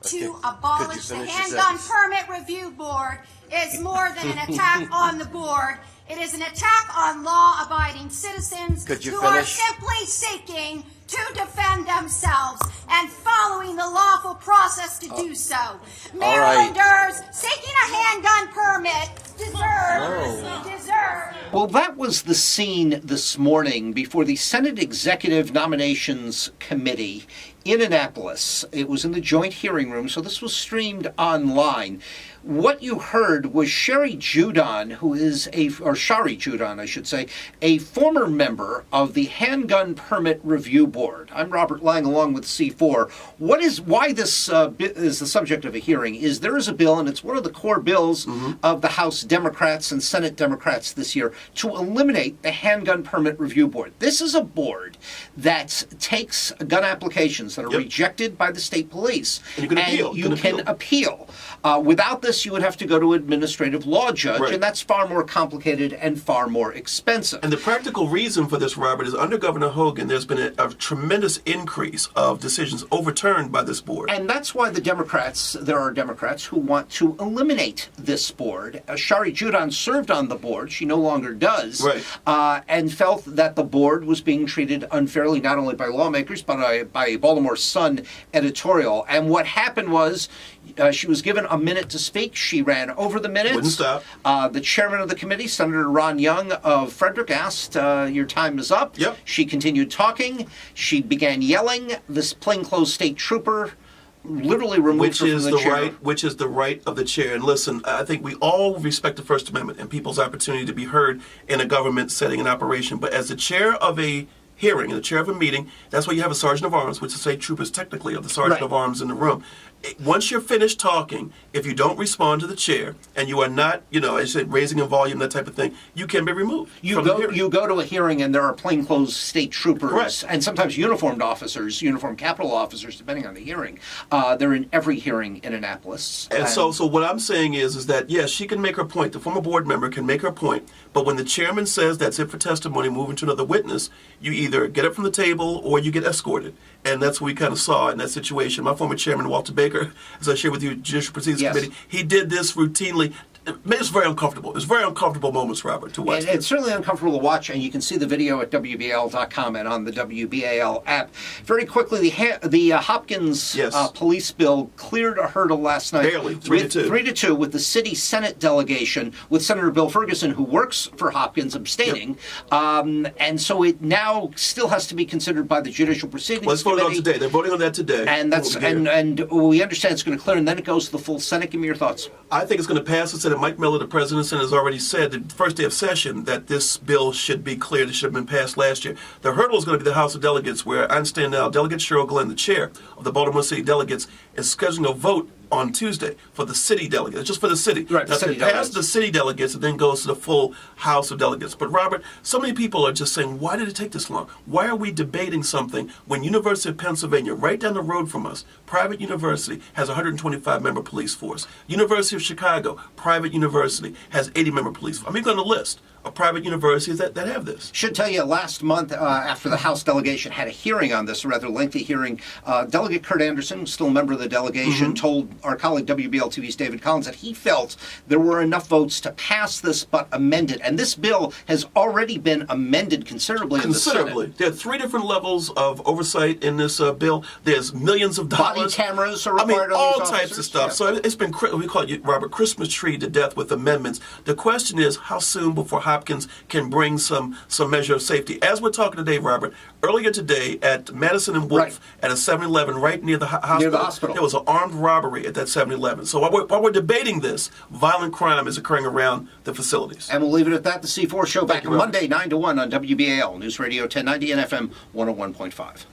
to abolish the Handgun Permit Review Board is more than an attack on the board. It is an attack on law-abiding citizens who are simply seeking to defend themselves and following the lawful process to do so. Marylanders seeking a handgun permit deserve. Well, that was the scene this morning before the Senate Executive Nominations Committee in Annapolis. It was in the joint hearing room, so this was streamed online. What you heard was Shari Judon, Shari Judon, I should say, a former member of the Handgun Permit Review Board. I'm Robert Lang, along with C4. Why this is the subject of a hearing is there is a bill, and it's one of the core bills of the House Democrats and Senate Democrats this year, to eliminate the Handgun Permit Review Board. This is a board that takes gun applications that are rejected by the state police, and you can appeal. Without this, you would have to go to an administrative law judge, and that's far more complicated and far more expensive. And the practical reason for this, Robert, is under Governor Hogan, there's been a tremendous increase of decisions overturned by this board. And that's why there are Democrats who want to eliminate this board. Shari Judon served on the board. She no longer does. And felt that the board was being treated unfairly, not only by lawmakers, but by a Baltimore Sun editorial. And what happened was she was given a minute to speak. She ran over the minutes. Wouldn't stop. The chairman of the committee, Senator Ron Young of Frederick, asked, your time is up. She continued talking. She began yelling. This plainclothes state trooper literally removed her from the chair. Which is the right of the chair. And listen, I think we all respect the First Amendment and people's opportunity to be heard in a government setting and operation. But as the chair of a hearing and the chair of a meeting, that's why you have a sergeant of arms, which is state troopers technically of the sergeant of arms in the room. Once you're finished talking, if you don't respond to the chair and you are not, as you said, raising a volume, that type of thing, you can be removed. You go to a hearing and there are plainclothes state troopers and sometimes uniformed Capitol officers, depending on the hearing. They're in every hearing in Annapolis. And so what I'm saying is that, yes, she can make her point. The former board member can make her point. But when the chairman says that's it for testimony, moving to another witness, you either get up from the table or you get escorted. And that's what we kind of saw in that situation. My former chairman, Walter Baker, as I shared with you, Judicial Proceedings Committee, he did this routinely. It made us very uncomfortable. It's very uncomfortable moments, Robert, to watch. It's certainly uncomfortable to watch, and you can see the video at WBAL.com and on the WBAL app. Very quickly, the Hopkins police bill cleared a hurdle last night. Barely, 3-2. 3-2 with the city Senate delegation, with Senator Bill Ferguson, who works for Hopkins, abstaining. And so it now still has to be considered by the Judicial Proceedings Let's Committee. vote on today. They're voting on that today. And and we understand it's going to clear, and then it goes to the full Senate. Give me your thoughts. I think it's going to pass. The Senate. Mike Miller, the president, has already said the first day of session that this bill should be cleared. It should have been passed last year. The hurdle is going to be the House of Delegates, where I understand now Delegate Cheryl Glenn, the chair of the Baltimore City Delegates, is scheduling a vote on Tuesday for the city delegates. It's just for the city. Right, now, it passes the city delegates, it then goes to the full House of Delegates. But, Robert, so many people are just saying, why did it take this long? Why are we debating something when University of Pennsylvania, right down the road from us, private university, has a 125-member police force. University of Chicago, private university, has 80-member police force. I'm even going to list of private universities that have this. Should tell you, last month, after the House delegation had a hearing on this, a rather lengthy hearing, Delegate Kurt Anderson, still a member of the delegation, told our colleague WBL TV's David Collins that he felt there were enough votes to pass this but amend it. And this bill has already been amended considerably in the Senate. There are 3 different levels of oversight in this bill. There's millions of dollars. Body cameras are required on all these types of stuff. So it's been, we call it, Robert, Christmas tree to death with amendments. The question is, how soon before Hopkins can bring some measure of safety? As we're talking today, Robert, earlier today at Madison and Wolf at a 7-Eleven right near the hospital, there was an armed robbery at that 7-Eleven. So while we're debating this, violent crime is occurring around the facilities. And we'll leave it at that. The C4 show back on Monday, 9 to 1 on WBAL, News Radio 1090 and FM 101.5.